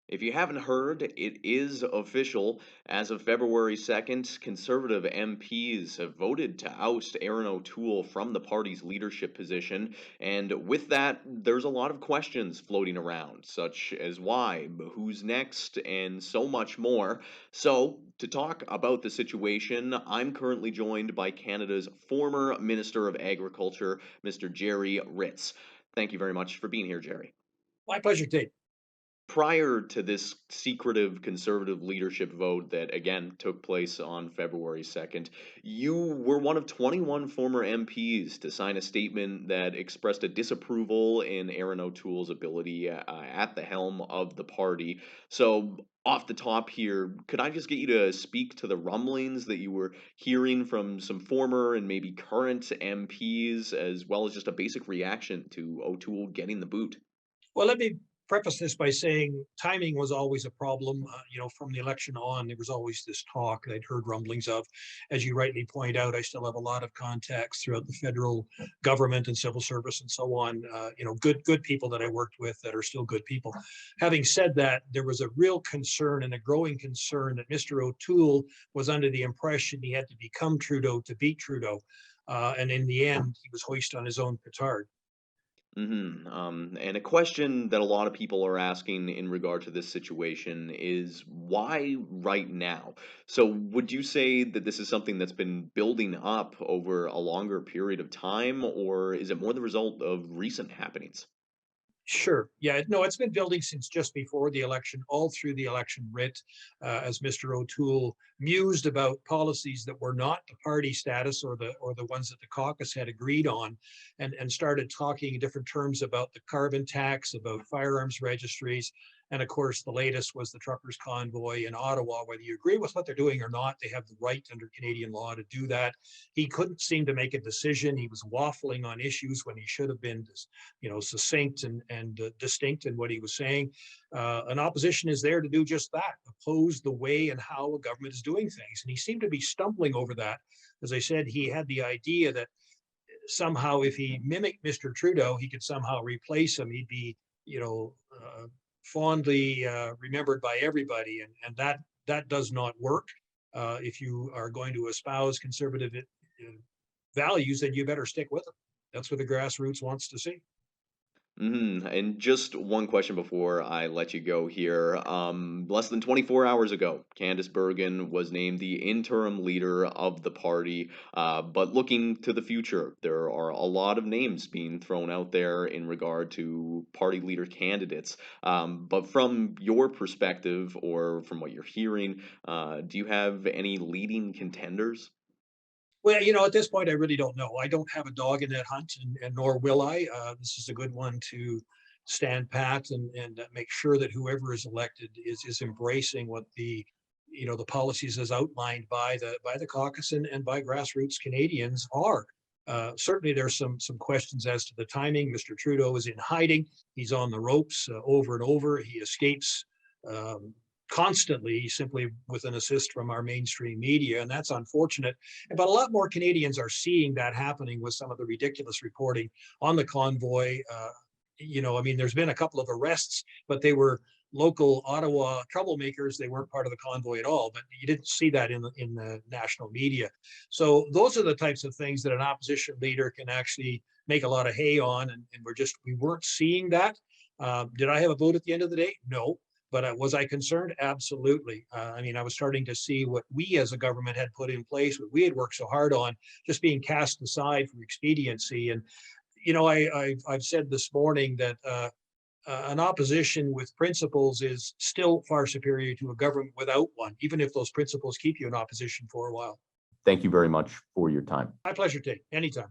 If you haven't heard, it is official. As of February 2nd, Conservative MPs have voted to oust Aaron O'Toole from the party's leadership position. And with that, there's a lot of questions floating around, such as why, who's next, and so much more. So, to talk about the situation, I'm currently joined by Canada's former Minister of Agriculture, Mr. Jerry Ritz. Thank you very much for being here, Jerry. My pleasure, Tate. Prior to this secretive conservative leadership vote that again took place on February 2nd, you were one of 21 former MPs to sign a statement that expressed a disapproval in Aaron O'Toole's ability at the helm of the party. So, off the top here, could I just get you to speak to the rumblings that you were hearing from some former and maybe current MPs, as well as just a basic reaction to O'Toole getting the boot? Well, let me preface this by saying timing was always a problem. From the election on, there was always this talk that I'd heard rumblings of. As you rightly point out, I still have a lot of contacts throughout the federal government and civil service and so on. Good people that I worked with that are still good people. Having said that, there was a real concern and a growing concern that Mr. O'Toole was under the impression he had to become Trudeau to beat Trudeau. And in the end, he was hoist on his own petard. And a question that a lot of people are asking in regard to this situation is why right now? So, would you say that this is something that's been building up over a longer period of time, or is it more the result of recent happenings? Sure. Yeah. No, it's been building since just before the election, all through the election writ, as Mr. O'Toole mused about policies that were not the party status or the ones that the caucus had agreed on, and started talking in different terms about the carbon tax, about firearms registries, and of course the latest was the truckers convoy in Ottawa. Whether you agree with what they're doing or not, they have the right under Canadian law to do that. He couldn't seem to make a decision. He was waffling on issues when he should have been succinct and distinct in what he was saying. An opposition is there to do just that, oppose the way and how a government is doing things. And he seemed to be stumbling over that. As I said, he had the idea that somehow if he mimicked Mr. Trudeau, he could somehow replace him. He'd be, fondly remembered by everybody. And that does not work. If you are going to espouse conservative values, then you better stick with them. That's what the grassroots wants to see. And just one question before I let you go here. Less than 24 hours ago, Candice Bergen was named the interim leader of the party. But looking to the future, there are a lot of names being thrown out there in regard to party leader candidates. But from your perspective, or from what you're hearing, do you have any leading contenders? Well, at this point, I really don't know. I don't have a dog in that hunt, and nor will I. This is a good one to stand pat and make sure that whoever is elected is embracing what the policies as outlined by the caucus and by grassroots Canadians are. Certainly, there's some questions as to the timing. Mr. Trudeau is in hiding. He's on the ropes over and over. He escapes um, constantly simply with an assist from our mainstream media, and that's unfortunate. But a lot more Canadians are seeing that happening with some of the ridiculous reporting on the convoy. There's been a couple of arrests, but they were local Ottawa troublemakers. They weren't part of the convoy at all, but you didn't see that in the national media. So those are the types of things that an opposition leader can actually make a lot of hay on, and we weren't seeing that. Did I have a vote at the end of the day? No. But was I concerned? Absolutely. I was starting to see what we as a government had put in place, what we had worked so hard on, just being cast aside for expediency. And I've said this morning that an opposition with principles is still far superior to a government without one, even if those principles keep you in opposition for a while. Thank you very much for your time. My pleasure, Tate. Anytime.